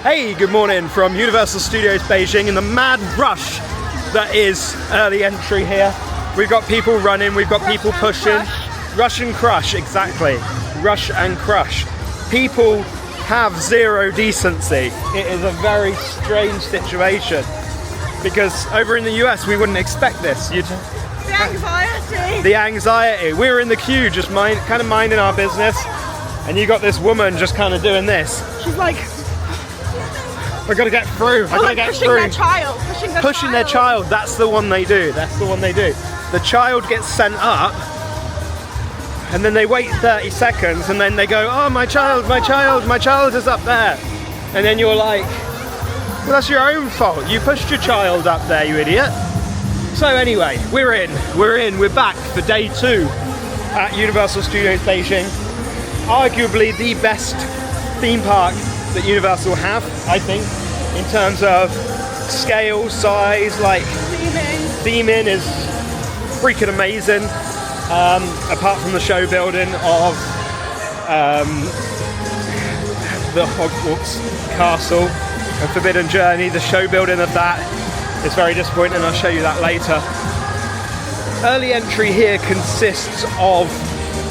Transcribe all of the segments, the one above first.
Hey, good morning from Universal Studios Beijing in the mad rush that is early entry here. We've got people running, we've got people pushing. Rush and crush, exactly. Rush and crush. People have zero decency. It is a very strange situation because over in the US we wouldn't expect this. The anxiety. The anxiety. We were in the queue just kind of minding our business, and you got this woman just kind of doing this. She's like, I gotta get through. I gotta get through. Pushing their child. That's the one they do. That's the one they do. The child gets sent up, and then they wait 30 seconds, and then they go, "Oh, my child is up there," and then you're like, "Well, that's your own fault. You pushed your child up there, you idiot." So anyway, we're back for day 2 at Universal Studios Beijing. Arguably the best theme park that Universal have, I think, in terms of scale, size, like theming is freaking amazing. Apart from the show building of the Hogwarts Castle and Forbidden Journey, the show building of that is very disappointing. I'll show you that later. Early entry here consists of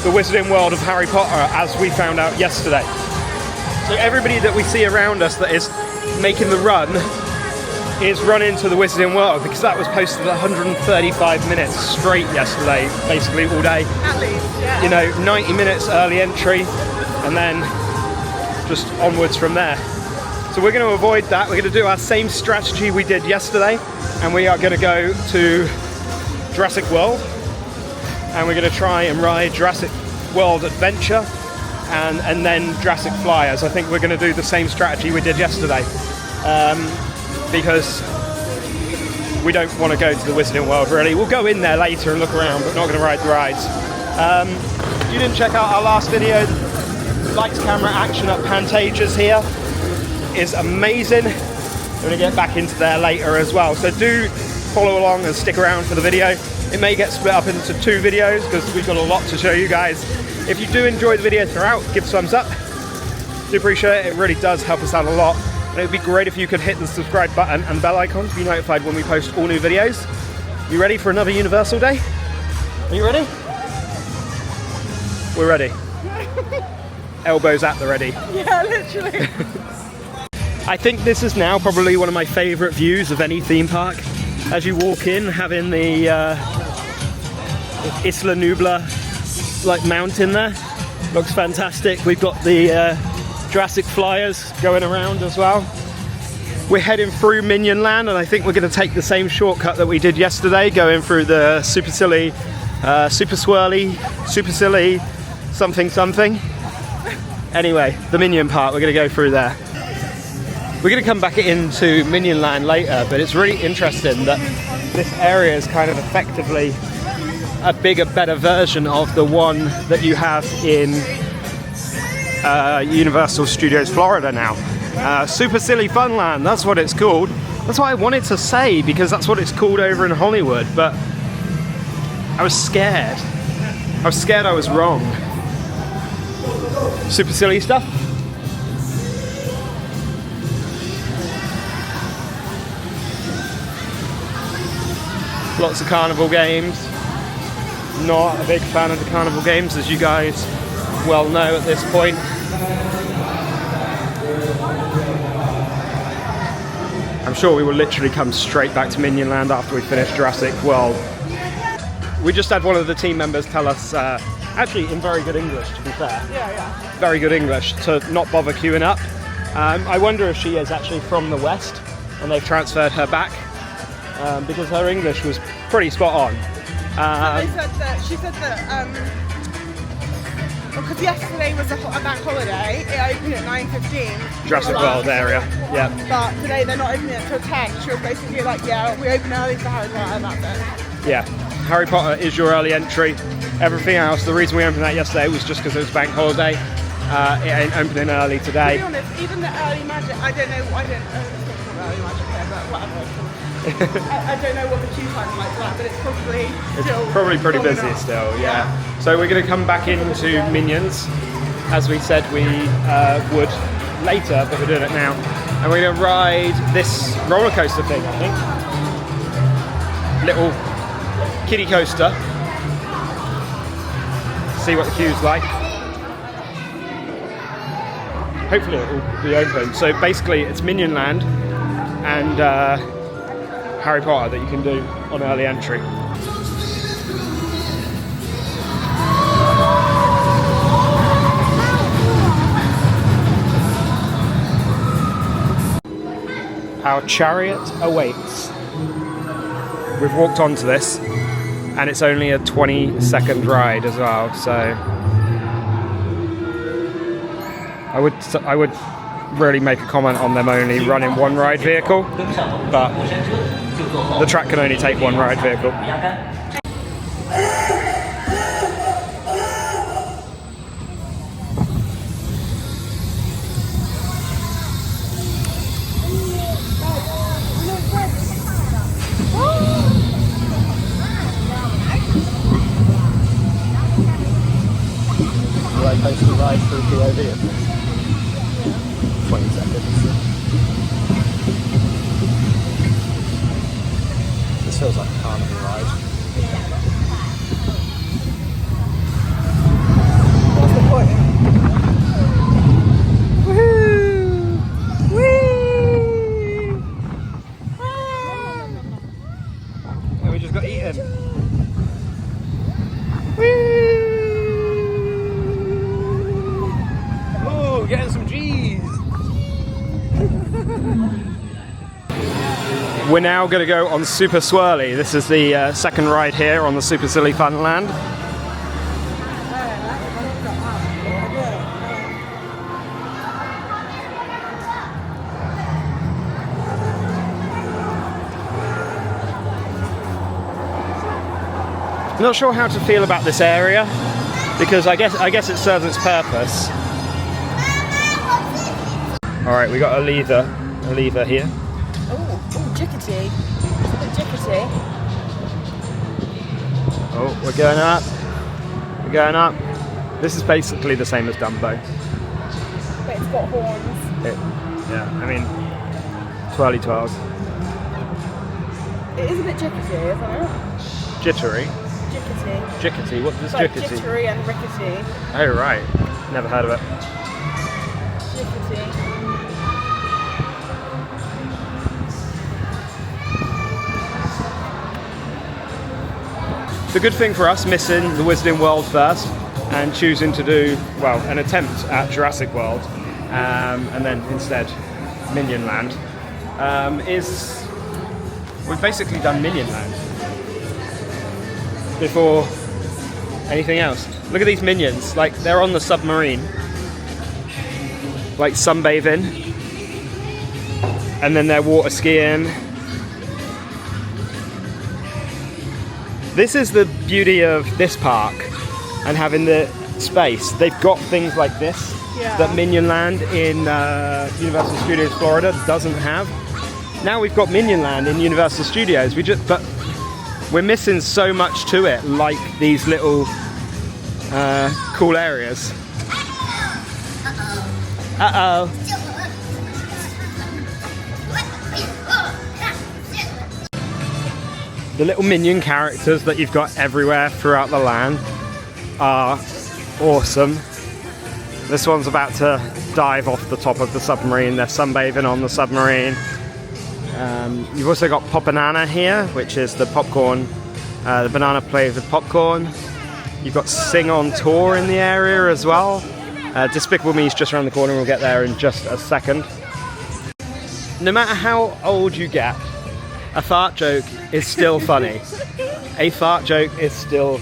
the Wizarding World of Harry Potter, as we found out yesterday. So everybody that we see around us that is making the run is running to the Wizarding World, because that was posted 135 minutes straight yesterday, basically all day. At least, yeah. You know, 90 minutes early entry, and then just onwards from there. So we're going to avoid that. We're going to do our same strategy we did yesterday, and we are going to go to Jurassic World, and we're going to try and ride Jurassic World Adventure, and then Jurassic Flyers. I think we're going to do the same strategy we did yesterday, because we don't want to go to the Wizarding World really. We'll go in there later and look around, but not going to ride the rides. If you didn't check out our last video, lights, camera, action at Pantages here is amazing. We're going to get back into there later as well, so do follow along and stick around for the video. It may get split up into 2 videos because we've got a lot to show you guys. If you do enjoy the video throughout, give a thumbs up. Do appreciate it. It really does help us out a lot. And it would be great if you could hit the subscribe button and bell icon to be notified when we post all new videos. You ready for another Universal day? Are you ready? We're ready. Elbows at the ready. Yeah, literally. I think this is now probably one of my favourite views of any theme park. As you walk in, having the Isla Nubla like mountain there, looks fantastic. We've got the Jurassic Flyers going around as well. We're heading through Minion Land, and I think we're going to take the same shortcut that we did yesterday, going through the super silly, super swirly, super silly something. Anyway, the Minion part, we're going to go through there. We're going to come back into Minion Land later, but it's really interesting that this area is kind of effectively a bigger, better version of the one that you have in Universal Studios Florida now. Super Silly Funland, that's what it's called. That's what I wanted to say, because that's what it's called over in Hollywood, but I was scared. I was scared I was wrong. Super silly stuff. Lots of carnival games. Not a big fan of the carnival games, as you guys well know at this point. I'm sure we will literally come straight back to Minion Land after we finish Jurassic World. We just had one of the team members tell us, actually in very good English to be fair, very good English, to not bother queuing up. I wonder if she is actually from the West and they've transferred her back, because her English was pretty spot on. She said that because yesterday was a bank holiday, it opened at 9:15. Jurassic World area, yeah. But today they're not opening it until 10. She was basically like, yeah, we open early for Harry Potter, and that's it. Yeah, Harry Potter is your early entry. Everything else, the reason we opened that yesterday was just because it was bank holiday. It ain't opening early today. To be honest, even the early magic, I don't know early magic there, but whatever. I don't know what the queue time's like for that, but it's probably pretty busy still, yeah. So we're going to come back into Minions, as we said we would later, but we're doing it now. and we're gonna ride this roller coaster thing, I think. Little kiddie coaster. See what the queue's like. Hopefully it will be open. So basically it's Minion Land and Harry Potter that you can do on early entry. Our chariot awaits. We've walked onto this and it's only a 20-second ride as well, so I would really make a comment on them only running one ride vehicle, but the track can only take one ride vehicle. Will I post the ride through POV of this? 20 seconds. This feels like a carnival ride. What's the point? Woohoo! Whee! And we just got eaten. Whee! Getting some G's. We're now going to go on Super Swirly. This is the second ride here on the Super Silly Fun Land. I'm not sure how to feel about this area because I guess it serves its purpose. Alright, we got a lever here. Oh, jickety. It's a bit jickety. Oh, we're going up. We're going up. This is basically the same as Dumbo. But it's got horns. Yeah, I mean, twirly twirls. It is a bit jickety, isn't it? Jittery? Jickety. Jickety? What does Like jickety? jittery and rickety. Oh, right. Never heard of it. Jickety. It's a good thing for us missing the Wizarding World first and choosing to do, well, an attempt at Jurassic World and then instead Minion Land is we've basically done Minion Land before anything else. Look at these minions, like they're on the submarine, like sunbathing, and then they're water skiing. This is the beauty of this park and having the space. They've got things like this that Minion Land in Universal Studios Florida doesn't have. Now we've got Minion Land in Universal Studios. But we're missing so much to it, like these little cool areas. Uh-oh. The little minion characters that you've got everywhere throughout the land are awesome. This one's about to dive off the top of the submarine. They're sunbathing on the submarine. You've also got Pop Banana here, which is the popcorn, the banana flavored popcorn. You've got Sing on Tour in the area as well. Despicable Me is just around the corner. We'll get there in just a second. No matter how old you get, a fart joke is still funny. A fart joke is still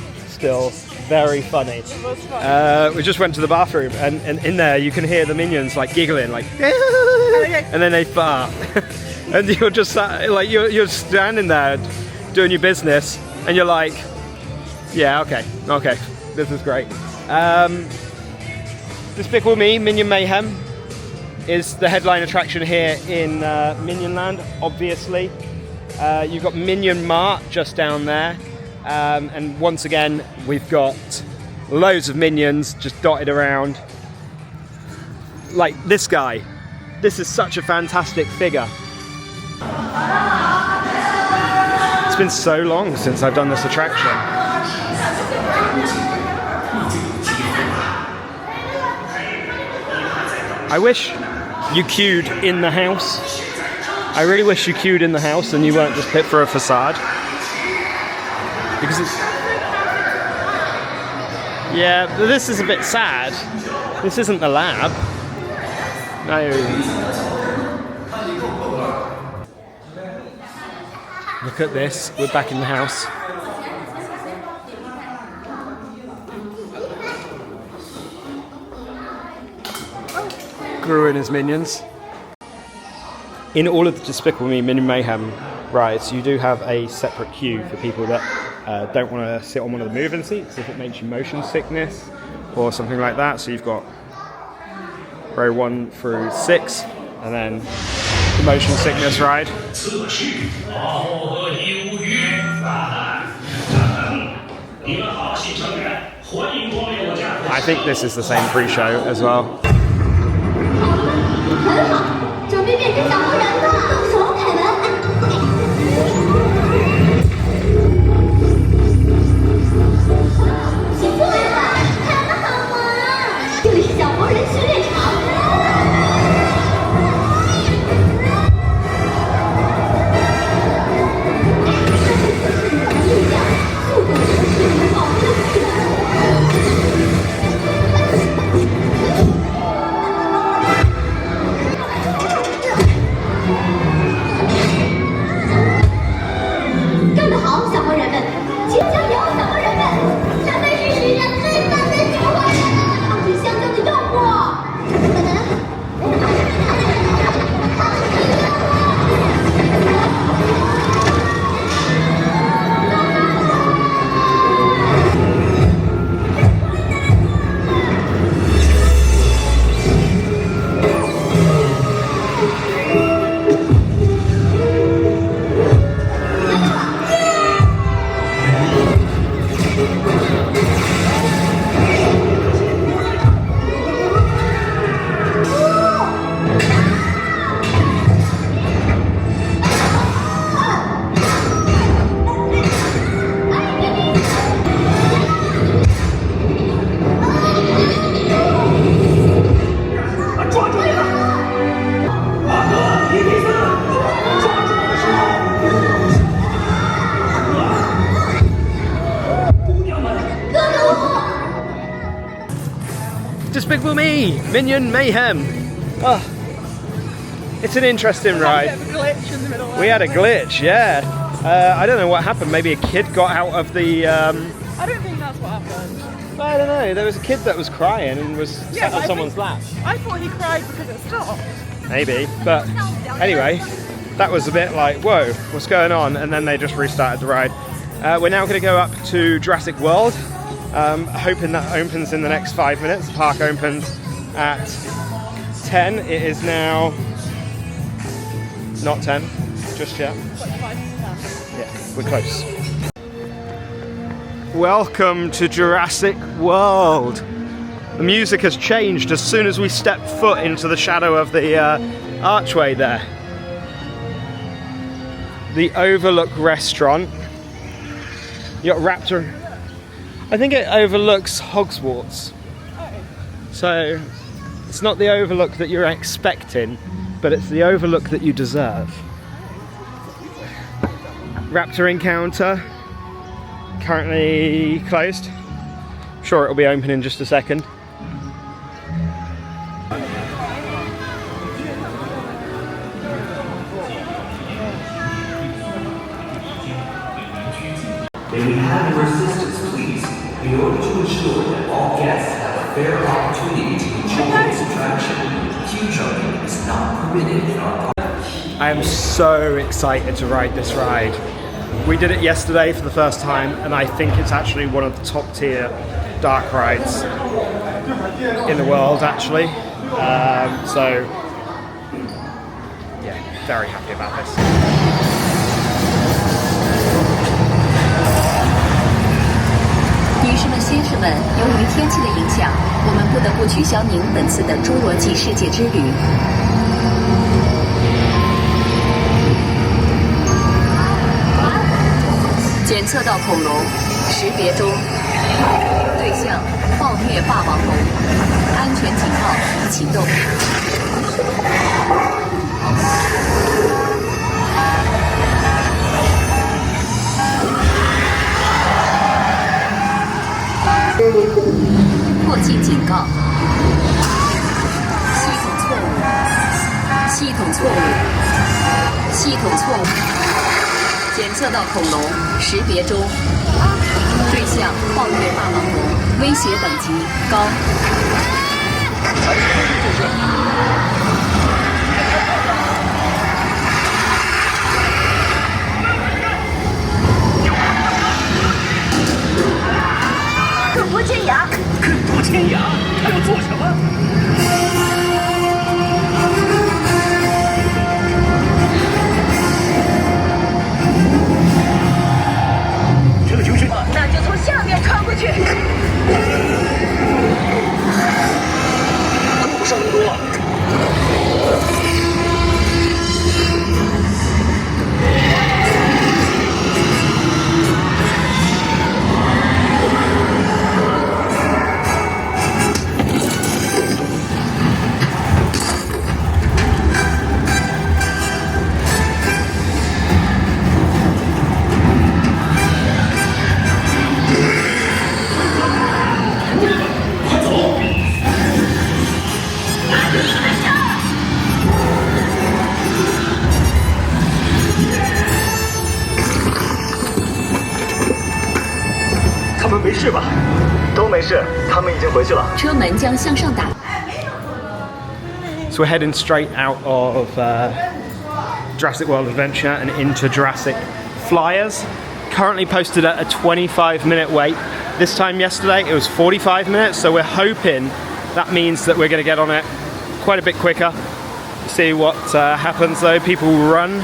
very funny. It was funny. We just went to the bathroom and in there you can hear the minions like giggling like and then they fart. And you're just like you're standing there doing your business and you're like, yeah, okay, this is great. Despicable Me, Minion Mayhem is the headline attraction here in Minion Land, obviously. You've got Minion Mart just down there, and once again we've got loads of minions just dotted around. Like this guy, This is such a fantastic figure. It's been so long since I've done this attraction. I wish you queued in the house. I really wish you queued in the house and you weren't just picked for a facade. Because it's... Yeah, but this is a bit sad. This isn't the lab. No. Look at this, we're back in the house. Gru and his minions. In all of the Despicable Me Minion Mayhem rides, you do have a separate queue for people that don't want to sit on one of the moving seats if it makes you motion sickness or something like that. So you've got row 1 through 6 and then the motion sickness ride. I think this is the same pre-show as well. Despicable Me! Minion Mayhem! Oh, it's an interesting ride. We had a glitch, yeah. I don't know what happened. Maybe a kid got out of the... I don't think that's what happened. I don't know. There was a kid that was crying and was sat on someone's lap. I thought he cried because it stopped. Maybe, but anyway, that was a bit like, whoa, what's going on? And then they just restarted the ride. We're now going to go up to Jurassic World. Hoping that opens in the next 5 minutes. The park opens at 10. It is now not 10 just yet. Yeah, we're close. Welcome to Jurassic World. The music has changed as soon as we step foot into the shadow of the archway there. The Overlook restaurant. You got Raptor. I think it overlooks Hogsmede. So it's not the overlook that you're expecting, but it's the overlook that you deserve. Raptor encounter. Currently closed. I'm sure it'll be open in just a second. May we have your assistance, please, in order to ensure that all guests have a fair opportunity to enjoy this attraction. Queue jumping is not permitted in our park. I am so excited to ride this ride. We did it yesterday for the first time, and I think it's actually one of the top tier dark rides in the world, actually. So, yeah, very happy about this. 女士们、先生们，由于天气的影响，我们不得不取消您本次的侏罗纪世界之旅。测到恐龙，识别中。对象：暴虐霸王龙。安全警报已启动。迫近警告。系统错误。系统错误。系统错误。检测到恐龙，识别中。对象：暴虐霸王龙，威胁等级高。更多尖牙，更多尖牙，他要做什么？这就是，那就从下面穿过去。够不上那么多了。他们没事吧？都没事，他们已经回去了。车门将向上打。So we're heading straight out of Jurassic World Adventure and into Jurassic Flyers. Currently posted at a 25-minute wait. This time yesterday it was 45 minutes, so we're hoping that means that we're going to get on it quite a bit quicker. See what happens though. People run.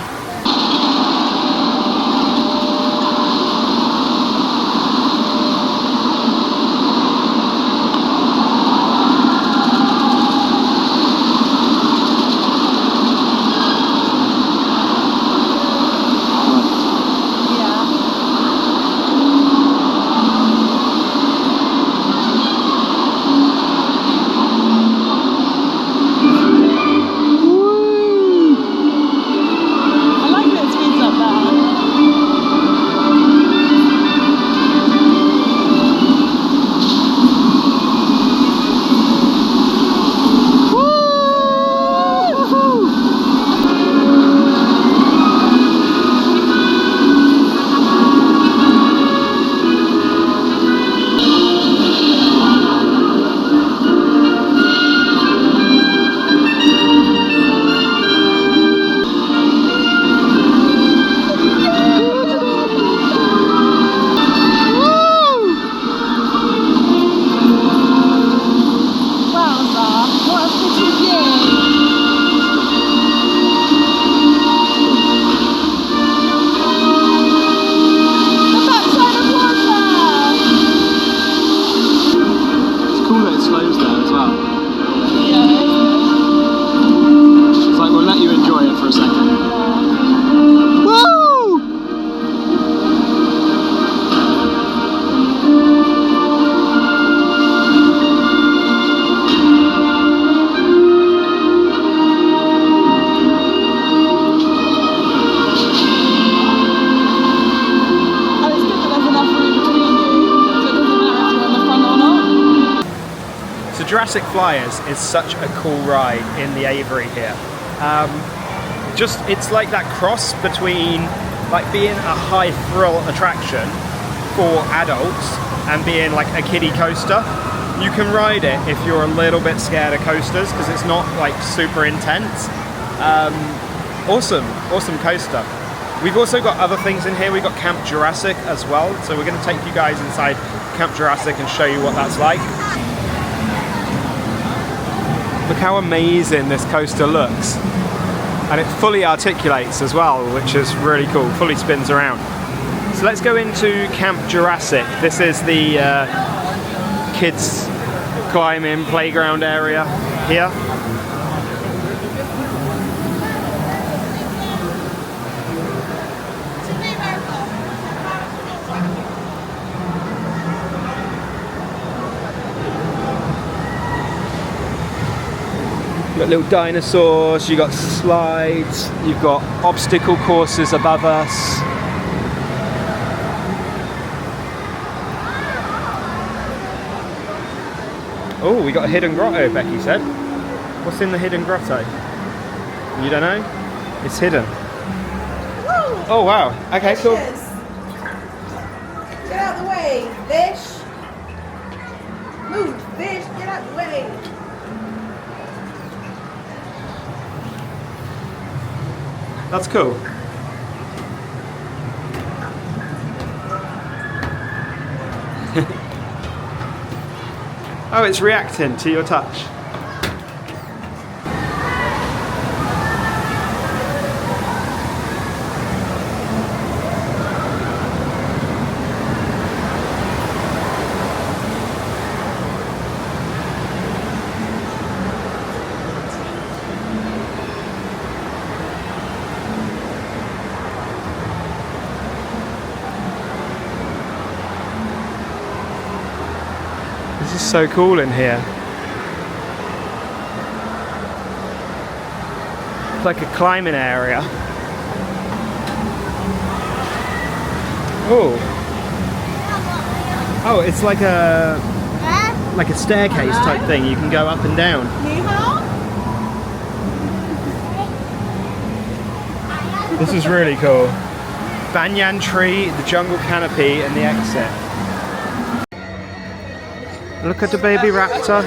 Jurassic Flyers is such a cool ride in the Avery here. It's like that cross between like being a high thrill attraction for adults and being like a kiddie coaster. You can ride it if you're a little bit scared of coasters because it's not like super intense. Awesome coaster. We've also got other things in here. We've got Camp Jurassic as well, so we're going to take you guys inside Camp Jurassic and show you what that's like. Look how amazing this coaster looks. And it fully articulates as well, which is really cool. Fully spins around. So let's go into Camp Jurassic. This is the kids climbing playground area here. You've got little dinosaurs, you've got slides, you've got obstacle courses above us. Oh, we got a hidden grotto, Becky said. What's in the hidden grotto? You don't know? It's hidden. Woo! Oh wow, okay, cool. Fishes. Get out the way, fish. Move, fish, get out the way. That's cool. Oh, it's reacting to your touch. This is so cool in here. It's like a climbing area. Oh. Oh, it's like a staircase type thing. You can go up and down. This is really cool. Banyan tree, the jungle canopy, and the exit. Look at the baby raptor.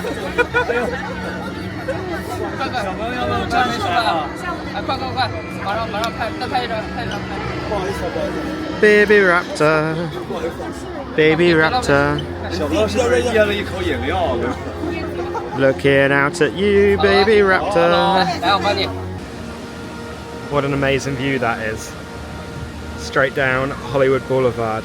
Baby raptor. Baby raptor. Looking out at you, baby raptor. What an amazing view that is. Straight down Hollywood Boulevard.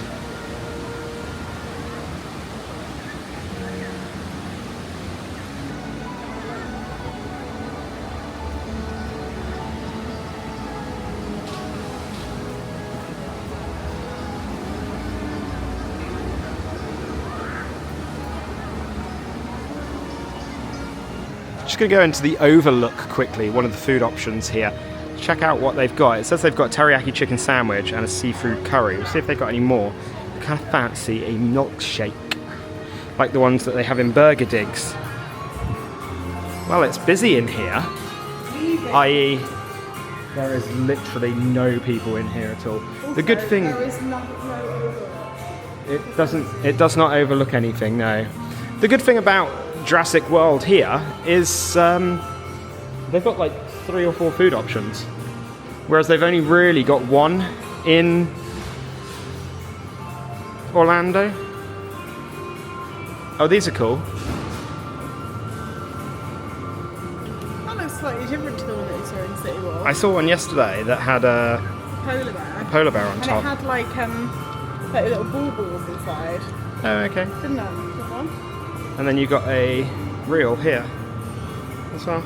Just going to go into the Overlook quickly, one of the food options here. Check out what they've got. It says they've got a teriyaki chicken sandwich and a seafood curry. We'll see if they've got any more. I kind of fancy a milkshake, like the ones that they have in Burger Digs. Well, it's busy in here, i.e. there is literally no people in here at all. Also, the good thing... There is no overlook. It does not overlook anything, no. The good thing about Jurassic World here is they've got like 3 or 4 food options, whereas they've only really got one in Orlando. Oh, these are cool. That looks slightly different to the one that you saw in City World. I saw one yesterday that had a polar bear on and top. And it had like little balls inside. Oh, okay. Didn't it? That one? And then you got a reel here as well.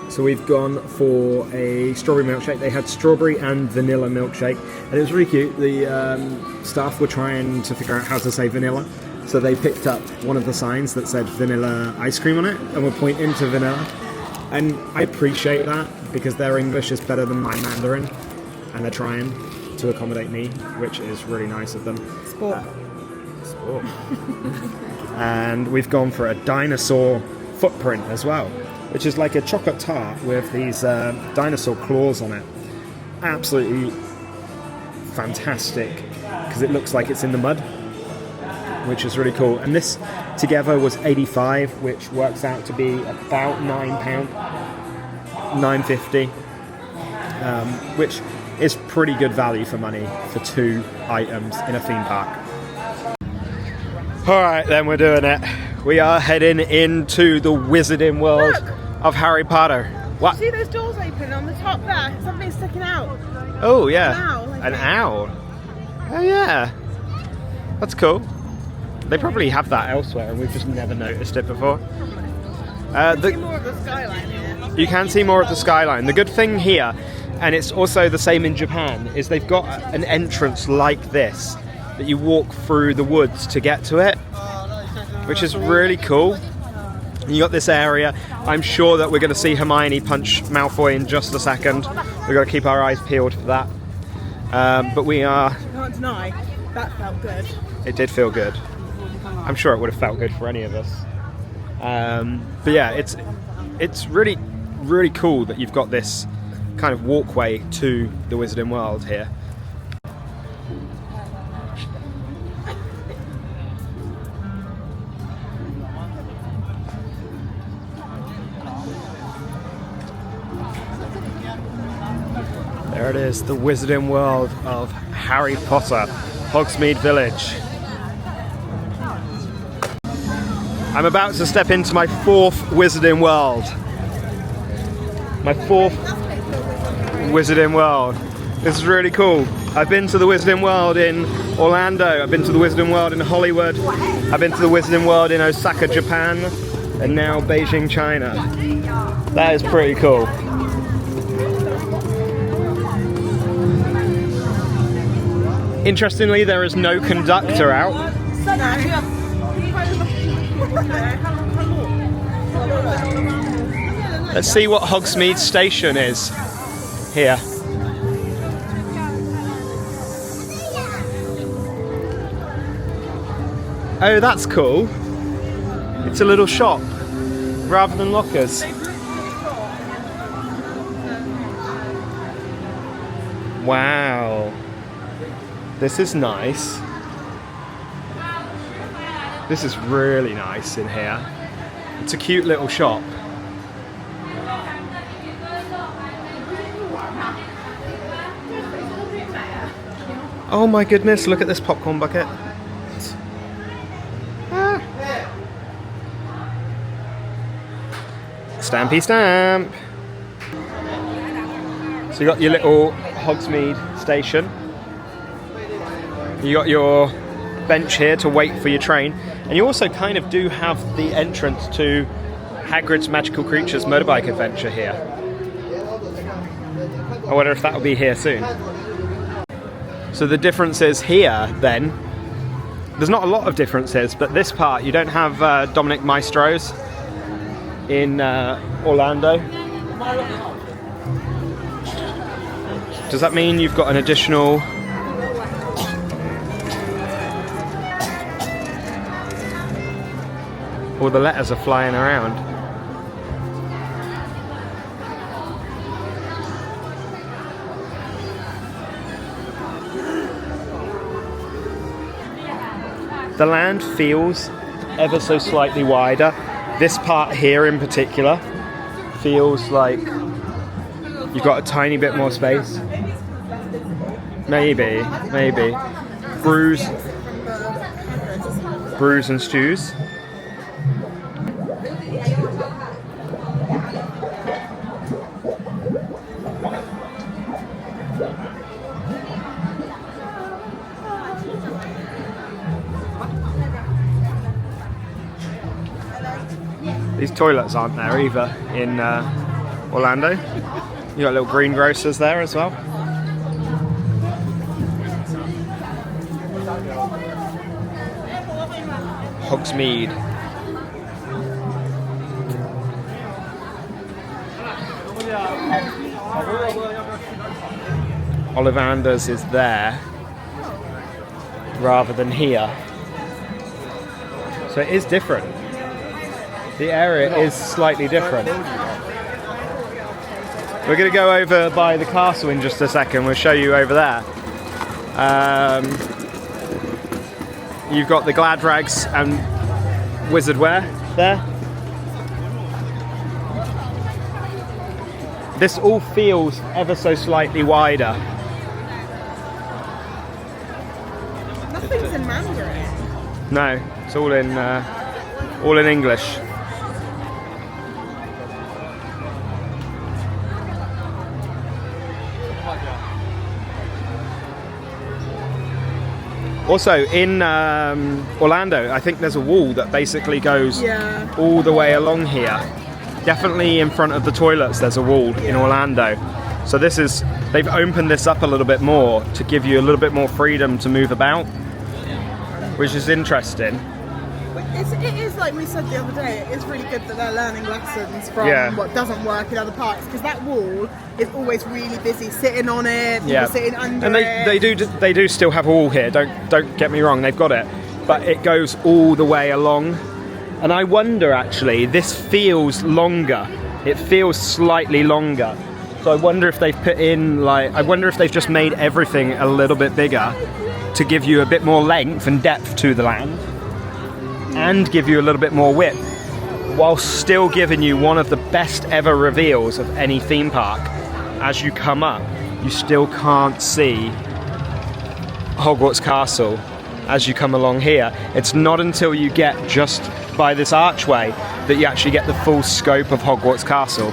So we've gone for a strawberry milkshake. They had strawberry and vanilla milkshake, and it was really cute. The staff were trying to figure out how to say vanilla, so they picked up one of the signs that said vanilla ice cream on it and were pointing to vanilla. And I appreciate that because their English is better than my Mandarin, and they're trying to accommodate me, which is really nice of them. Sport. Sport. And we've gone for a dinosaur footprint as well, which is like a chocolate tart with these dinosaur claws on it. Absolutely fantastic, because it looks like it's in the mud, which is really cool. And this together was $85, which works out to be about £9, $9.50, which is pretty good value for money for 2 items in a theme park. Alright then, we're doing it. We are heading into the wizarding world of Harry Potter. What? See those doors open on the top there? Something's sticking out. Oh yeah. An owl, An owl. Oh yeah. That's cool. They probably have that elsewhere and we've just never noticed it before. See more of the skyline here. You can see more of the skyline. The good thing here, and it's also the same in Japan, is they've got an entrance like this that you walk through the woods to get to it, which is really cool. And you got this area. I'm sure that we're going to see Hermione punch Malfoy in just a second. We've got to keep our eyes peeled for that. But we are... I can't deny, that felt good. It did feel good. I'm sure it would have felt good for any of us. But yeah, it's really, really cool that you've got this kind of walkway to the Wizarding World here. There it is, the Wizarding World of Harry Potter, Hogsmede Village. I'm about to step into my 4th Wizarding World. My 4th Wizarding World. This is really cool. I've been to the Wizarding World in Orlando, I've been to the Wizarding World in Hollywood, I've been to the Wizarding World in Osaka, Japan, and now Beijing, China. That is pretty cool. Interestingly, there is no conductor out. Let's see what Hogsmede Station is here. Oh, that's cool. It's a little shop rather than lockers. Wow. This is nice. This is really nice in here. It's a cute little shop. Oh my goodness, look at this popcorn bucket. Ah. Stampy stamp. So you got your little Hogsmede Station. You got your bench here to wait for your train, and you also kind of do have the entrance to Hagrid's Magical Creatures motorbike adventure here. I wonder if that will be here soon. So the difference is here then, there's not a lot of differences, but this part you don't have Dominic Maestro's in Orlando. Does that mean you've got an additional all the letters are flying around. The land feels ever so slightly wider. This part here in particular feels like you've got a tiny bit more space. Maybe. Brews and stews. These toilets aren't there either in Orlando. You got little greengrocers there as well. Hogsmede. Ollivander's is there rather than here. So it is different. The area is slightly different. We're going to go over by the castle in just a second. We'll show you over there. You've got the Gladrags and Wizard Wear there. This all feels ever so slightly wider. Nothing's in Mandarin. No, it's all in English. Also, in Orlando, I think there's a wall that basically goes all the way along here. Definitely in front of the toilets, there's a wall in Orlando. So this is, they've opened this up a little bit more to give you a little bit more freedom to move about, which is interesting. It is like we said the other day. It's really good that they're learning lessons from what doesn't work in other parks, because that wall is always really busy sitting on it. People sitting under and it. they do still have a wall here. Don't get me wrong, they've got it, but it goes all the way along. And I wonder, actually, this feels longer. It feels slightly longer. So I wonder if they've put in, like, I wonder if they've just made everything a little bit bigger to give you a bit more length and depth to the land, and give you a little bit more width, while still giving you one of the best ever reveals of any theme park. As you come up, you still can't see Hogwarts Castle as you come along here. It's not until you get just by this archway that you actually get the full scope of Hogwarts Castle.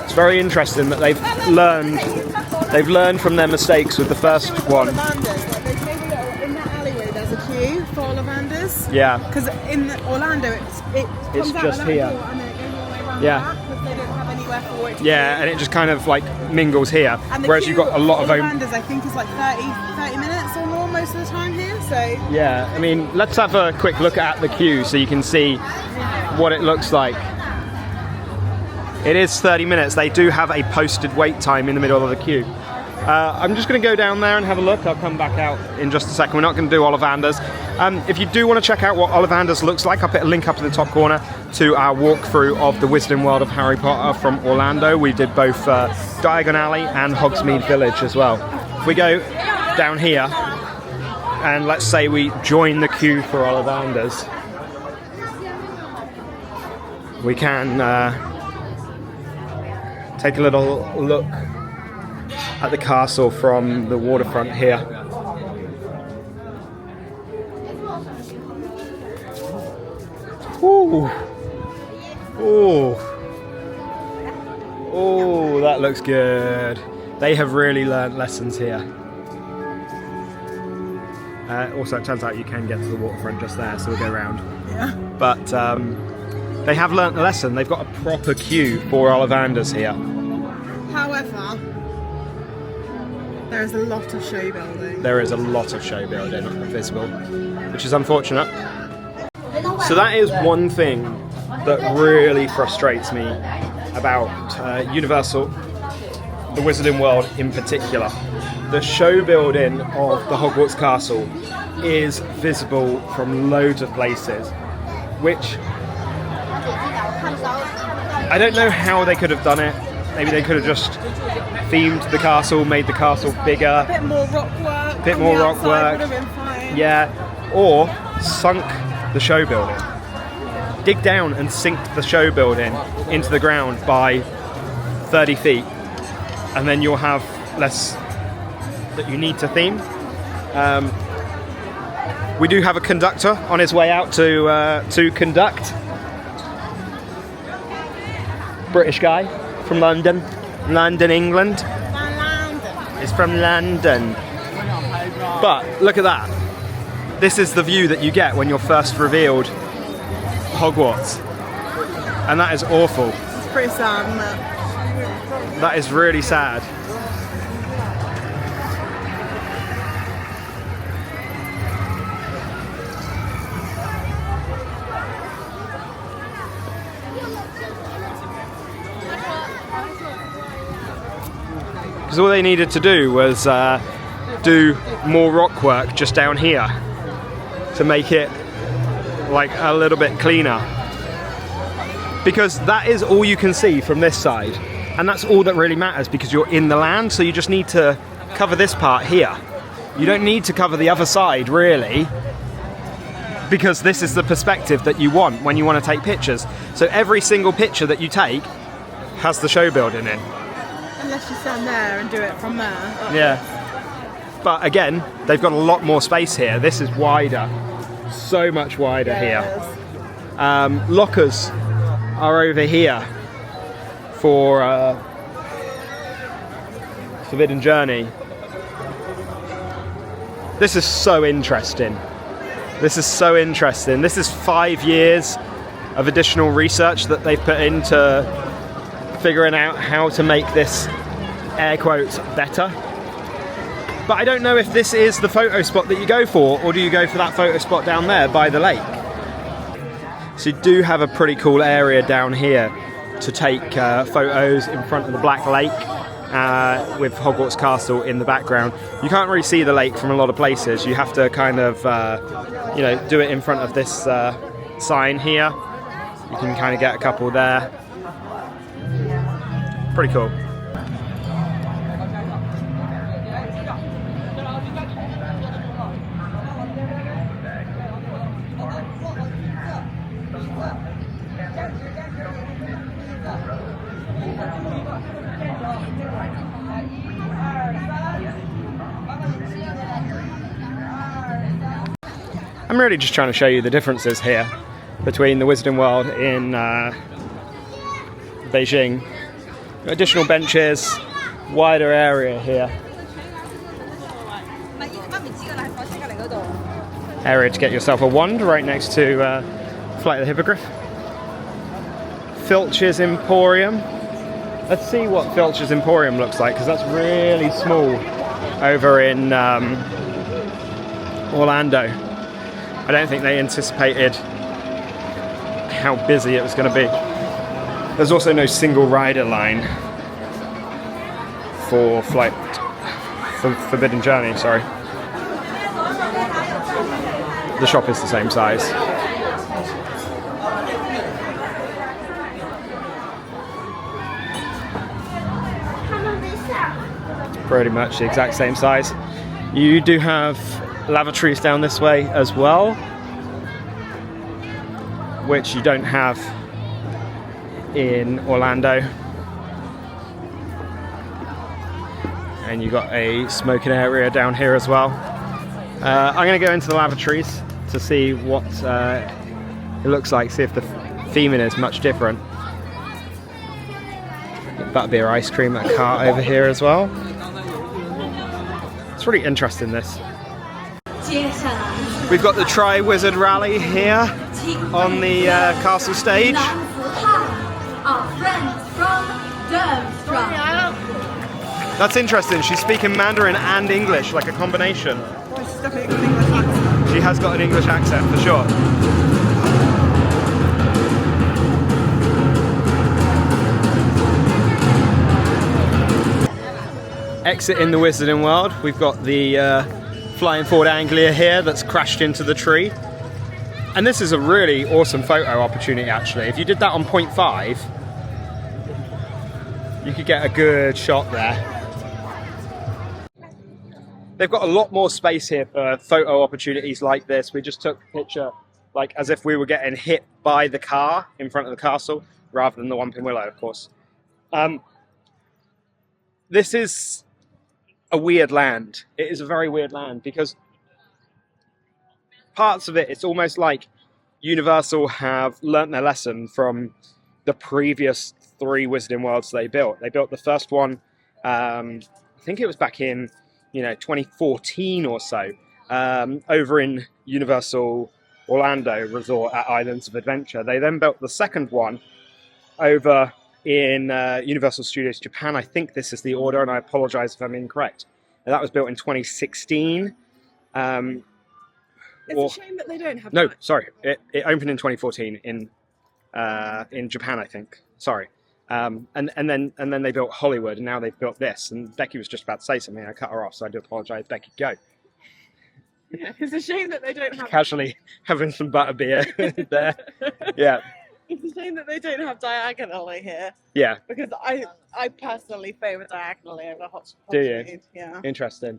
It's very interesting that they've learned from their mistakes with the first one. They've made in that alleyway there's a queue for Ollivanders. Yeah. Because in Orlando it comes out just of that here. door and then it goes all the way around Yeah. the back, because they don't have anywhere for it to Yeah, and it just kind of like mingles here. And the Whereas queue you've got a lot of Ollivanders, I think, is like 30 minutes or more most of the time here. So Yeah, I mean, let's have a quick look at the queue so you can see what it looks like. It is 30 minutes. They do have a posted wait time in the middle of the queue. I'm just going to go down there and have a look. I'll come back out in just a second. We're not going to do Ollivanders. If you do want to check out what Ollivanders looks like, I'll put a link up in the top corner to our walkthrough of the Wizarding World of Harry Potter from Orlando. We did both Diagon Alley and Hogsmede Village as well. If we go down here, and let's say we join the queue for Ollivanders, we can take a little look at the castle from the waterfront here. Ooh. Ooh. Oh, that looks good. They have really learnt lessons here. Also, it turns out you can get to the waterfront just there, so we'll go around. yeah. But they have learnt the lesson. They've got a proper queue for Ollivanders here. However, there is a lot of show building. There is a lot of show building visible, which is unfortunate. So that is one thing that really frustrates me about Universal, the Wizarding World in particular. The show building of the Hogwarts Castle is visible from loads of places, which I don't know how they could have done it. Maybe they could have just themed the castle, made the castle bigger. A bit more rock work. Bit more rock work. Would have been fine. Yeah, or sunk the show building. Dig down and sink the show building into the ground by 30 feet, and then you'll have less that you need to theme. We do have a conductor on his way out to conduct. British guy from London, England. It's from London. But look at that. This is the view that you get when you're first revealed Hogwarts. And that is awful. It's pretty sad, isn't it? That is really sad. Because all they needed to do was do more rock work just down here to make it like a little bit cleaner, because that is all you can see from this side, and that's all that really matters, because you're in the land. So you just need to cover this part here. You don't need to cover the other side really, because this is the perspective that you want when you want to take pictures. So every single picture that you take has the show building in. Unless you stand there and do it from there. Yeah. But again, they've got a lot more space here. This is wider. So much wider here. Lockers are over here for Forbidden Journey. This is so interesting. This is so interesting. This is 5 years of additional research that they've put into figuring out how to make this, air quotes, better. But I don't know if this is the photo spot that you go for, or do you go for that photo spot down there by the lake? So you do have a pretty cool area down here to take photos in front of the Black Lake with Hogwarts Castle in the background. You can't really see the lake from a lot of places. You have to kind of, you know, do it in front of this sign here. You can kind of get a couple there. Pretty cool. I'm really just trying to show you the differences here between the Wizarding World in Beijing. Additional benches, wider area here. Area to get yourself a wand right next to Flight of the Hippogriff. Filch's Emporium. Let's see what Filch's Emporium looks like, because that's really small over in Orlando. I don't think they anticipated how busy it was going to be. There's also no single rider line for Forbidden Journey, sorry. The shop is the same size. Pretty much the exact same size. You do have lavatories down this way as well, which you don't have in Orlando. And you've got a smoking area down here as well. I'm going to go into the lavatories to see what it looks like, see if the theming is much different. Butterbeer ice cream at a cart over here as well. It's really interesting, this. We've got the Tri-Wizard Rally here on the castle stage. That's interesting, she's speaking Mandarin and English, like a combination. She has got an English accent, for sure. Exit in the Wizarding World. We've got the Flying Forward Anglia here that's crashed into the tree. And this is a really awesome photo opportunity, actually. If you did that on 0.5, you could get a good shot there. They've got a lot more space here for photo opportunities like this. We just took a picture like as if we were getting hit by the car in front of the castle, rather than the Whomping Willow, of course. This is a weird land. It is a very weird land, because parts of it, it's almost like Universal have learnt their lesson from the previous 3 Wizarding Worlds they built. They built the first one, I think it was back in 2014 or so, over in Universal Orlando Resort at Islands of Adventure. They then built the second one over in Universal Studios Japan. I think this is the order, and I apologize if I'm incorrect. And that was built in 2016. It's a shame that they don't have. No, sorry, it opened in 2014 in Japan, I think. Sorry. And then they built Hollywood, and now they've built this. And Becky was just about to say something, I cut her off, so I do apologise. Becky, go. Yeah, it's a shame that they don't have. Casually having some butterbeer there. Yeah. It's a shame that they don't have diagonally here. Yeah. Because I personally favour diagonally over Hogsmede. Do you? Yeah. Interesting.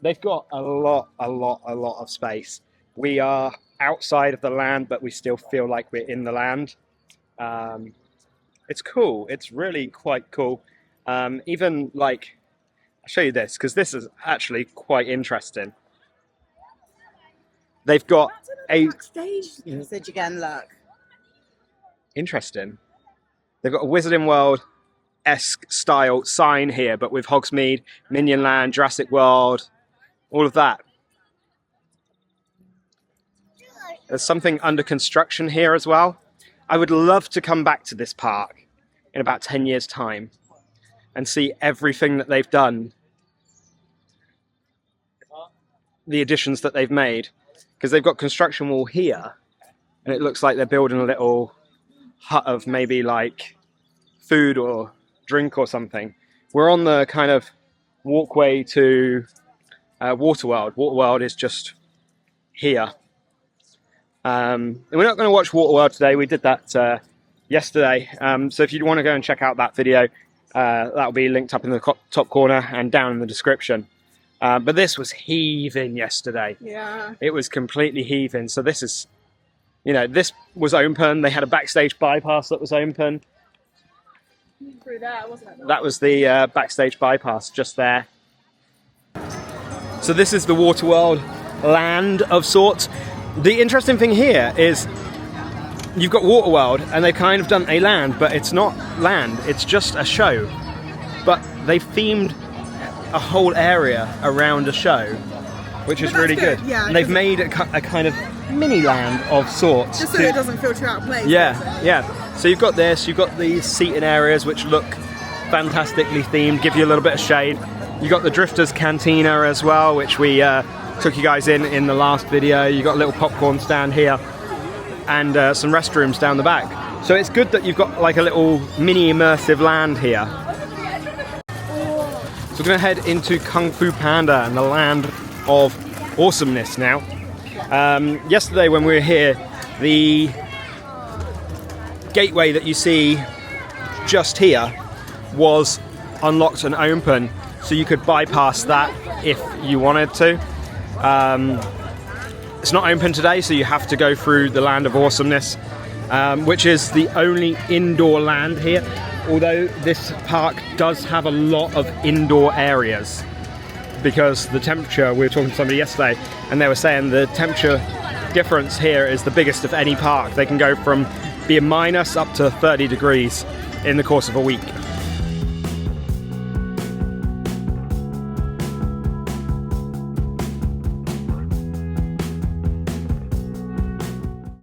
They've got a lot of space. We are outside of the land, but we still feel like we're in the land. It's cool. It's really quite cool. Even like, I'll show you this, because this is actually quite interesting. They've got a backstage message again. Look. Interesting. They've got a Wizarding World-esque style sign here, but with Hogsmede, Minion Land, Jurassic World, all of that. There's something under construction here as well. I would love to come back to this park in about 10 years' time and see everything that they've done, the additions that they've made, because they've got construction wall here, and it looks like they're building a little hut of maybe like food or drink or something. We're on the kind of walkway to Waterworld. Waterworld is just here. And we're not going to watch Waterworld today. We did that yesterday. So if you want to go and check out that video, that'll be linked up in the top corner and down in the description. But this was heaving yesterday. Yeah. It was completely heaving. So this is, you know, this was open. They had a backstage bypass that was open. Through there, wasn't it? That was the backstage bypass just there. So this is the Waterworld land of sorts. The interesting thing here is you've got Waterworld and they've kind of done a land, but it's not land, it's just a show. But they've themed a whole area around a show, which is really good. Yeah, and they've made a kind of mini land of sorts. Just so it doesn't feel too out of place. Yeah, yeah. So you've got this, you've got these seating areas which look fantastically themed, give you a little bit of shade. You've got the Drifters Cantina as well, which we took you guys in the last video. You've got a little popcorn stand here and some restrooms down the back. So it's good that you've got like a little mini immersive land here. So we're going to head into Kung Fu Panda and the land of awesomeness now. Yesterday when we were here, the gateway that you see just here was unlocked and open, so you could bypass that if you wanted to. It's not open today, so you have to go through the land of awesomeness, which is the only indoor land here, although this park does have a lot of indoor areas because the temperature, we were talking to somebody yesterday and they were saying the temperature difference here is the biggest of any park. They can go from being minus up to 30 degrees in the course of a week.